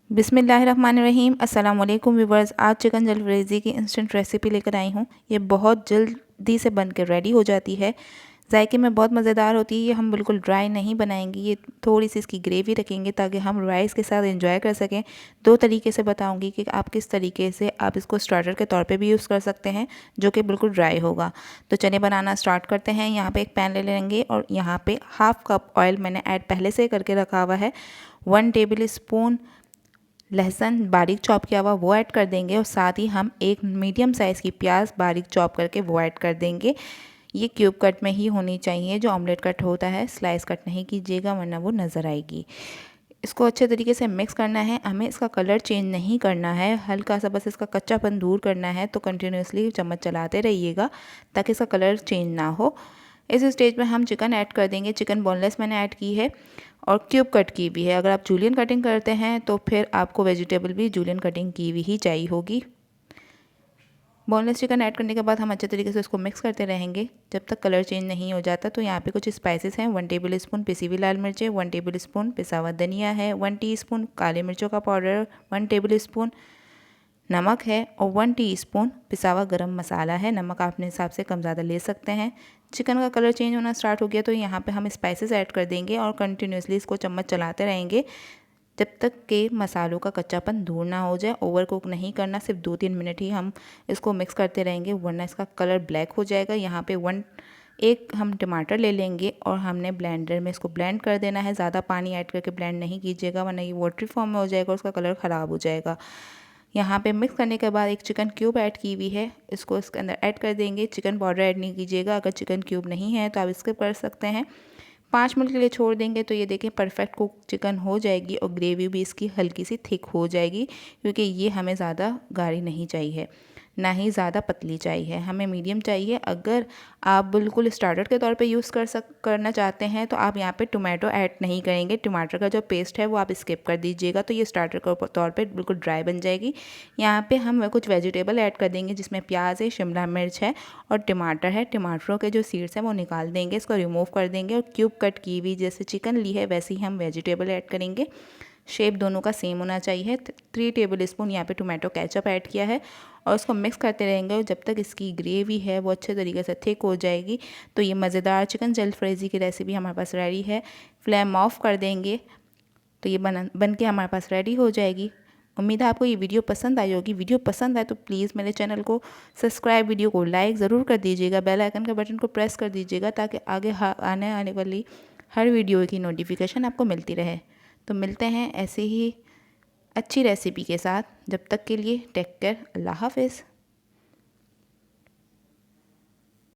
बिस्मिल्लाहिर्रहमानिर्रहीम। अस्सलाम वालेकुम व्यूवर्स। आज चिकन जलफ्रेज़ी की इंस्टेंट रेसिपी लेकर आई हूँ। ये बहुत जल्दी से बन के रेडी हो जाती है। जायके में बहुत मज़ेदार होती है। ये हम बिल्कुल ड्राई नहीं बनाएंगे, ये थोड़ी सी इसकी ग्रेवी रखेंगे ताकि हम राइस के साथ एंजॉय कर सकें। दो तरीके से बताऊंगी कि आप किस तरीके से आप इसको स्टार्टर के तौर पे भी यूज़ कर सकते हैं, जो कि बिल्कुल ड्राई होगा। तो चलिए बनाना स्टार्ट करते हैं। यहाँ पे एक पैन ले लेंगे और यहाँ पे हाफ़ कप ऑयल मैंने ऐड पहले से करके रखा हुआ है। 1 टेबल स्पून लहसुन बारीक चॉप किया हुआ वो ऐड कर देंगे और साथ ही हम एक मीडियम साइज़ की प्याज बारीक चॉप करके वो ऐड कर देंगे। ये क्यूब कट में ही होनी चाहिए, जो ऑमलेट कट होता है स्लाइस कट नहीं कीजिएगा वरना वो नज़र आएगी। इसको अच्छे तरीके से मिक्स करना है। हमें इसका कलर चेंज नहीं करना है, हल्का सा बस इसका कच्चापन दूर करना है। तो कंटिन्यूसली चम्मच चलाते रहिएगा ताकि इसका कलर चेंज ना हो। इस स्टेज में हम चिकन ऐड कर देंगे। चिकन बोनलेस मैंने ऐड की है और क्यूब कट की भी है। अगर आप जूलियन कटिंग करते हैं तो फिर आपको वेजिटेबल भी जूलियन कटिंग की हुई ही चाहिए होगी। बोनलेस चिकन ऐड करने के बाद हम अच्छे तरीके से उसको मिक्स करते रहेंगे जब तक कलर चेंज नहीं हो जाता। तो यहाँ पे कुछ स्पाइसेस हैं। 1 टेबल स्पून पिसी हुई लाल मिर्चें, 1 टेबल स्पून पिसा हुआ धनिया है, 1 टीस्पून काली मिर्चों का पाउडर, 1 टेबल स्पून नमक है और 1 टीस्पून पिसा हुआ गरम मसाला है। नमक आप अपने हिसाब से कम ज़्यादा ले सकते हैं। चिकन का कलर चेंज होना स्टार्ट हो गया तो यहाँ पे हम स्पाइसेस ऐड कर देंगे और कंटिन्यूसली इसको चम्मच चलाते रहेंगे जब तक कि मसालों का कच्चापन दूर ना हो जाए। ओवर कुक नहीं करना, सिर्फ 2-3 मिनट ही हम इसको मिक्स करते रहेंगे वरना इसका कलर ब्लैक हो जाएगा। यहाँ पे एक हम टमाटर ले लेंगे और हमने ब्लेंडर में इसको ब्लेंड कर देना है। ज़्यादा पानी ऐड करके ब्लेंड नहीं कीजिएगा वरना ये वाटरी फॉर्म में हो जाएगा और उसका कलर ख़राब हो जाएगा। यहाँ पे मिक्स करने के बाद एक चिकन क्यूब ऐड की हुई है, इसको इसके अंदर ऐड कर देंगे। चिकन पाउडर ऐड नहीं कीजिएगा, अगर चिकन क्यूब नहीं है तो आप स्किप कर सकते हैं। 5 मिनट के लिए छोड़ देंगे तो ये देखें परफेक्ट कुक चिकन हो जाएगी और ग्रेवी भी इसकी हल्की सी थिक हो जाएगी, क्योंकि ये हमें ज़्यादा गाढ़ी नहीं चाहिए ना ही ज़्यादा पतली चाहिए, हमें मीडियम चाहिए। अगर आप बिल्कुल स्टार्टर के तौर पे यूज़ करना चाहते हैं तो आप यहाँ पे टोमेटो ऐड नहीं करेंगे। टमाटर का जो पेस्ट है वो आप स्किप कर दीजिएगा, तो ये स्टार्टर के तौर पे बिल्कुल ड्राई बन जाएगी। यहाँ पे हम कुछ वेजिटेबल ऐड कर देंगे जिसमें प्याज है, शिमला मिर्च है और टमाटर है। टमाटरों के जो सीड्स हैं वो निकाल देंगे, इसको रिमूव कर देंगे और क्यूब कट की हुई जैसे चिकन ली है वैसे ही हम वेजिटेबल ऐड करेंगे। शेप दोनों का सेम होना चाहिए। 3 टेबल स्पून यहाँ पे टोमेटो केचप ऐड किया है और उसको मिक्स करते रहेंगे जब तक इसकी ग्रेवी है वो अच्छे तरीके से थिक हो जाएगी। तो ये मज़ेदार चिकन जलफ्रेज़ी की रेसिपी हमारे पास रेडी है। फ्लेम ऑफ कर देंगे तो ये बन के हमारे पास रेडी हो जाएगी। उम्मीद है आपको ये वीडियो पसंद आई होगी। वीडियो पसंद आए तो प्लीज़ मेरे चैनल को सब्सक्राइब, वीडियो को लाइक ज़रूर कर दीजिएगा, बेल आइकन के बटन को प्रेस कर दीजिएगा ताकि आगे आने वाली हर वीडियो की नोटिफिकेशन आपको मिलती रहे। तो मिलते हैं ऐसे ही अच्छी रेसिपी के साथ। जब तक के लिए टेक केयर, अल्लाह हाफ़िज़।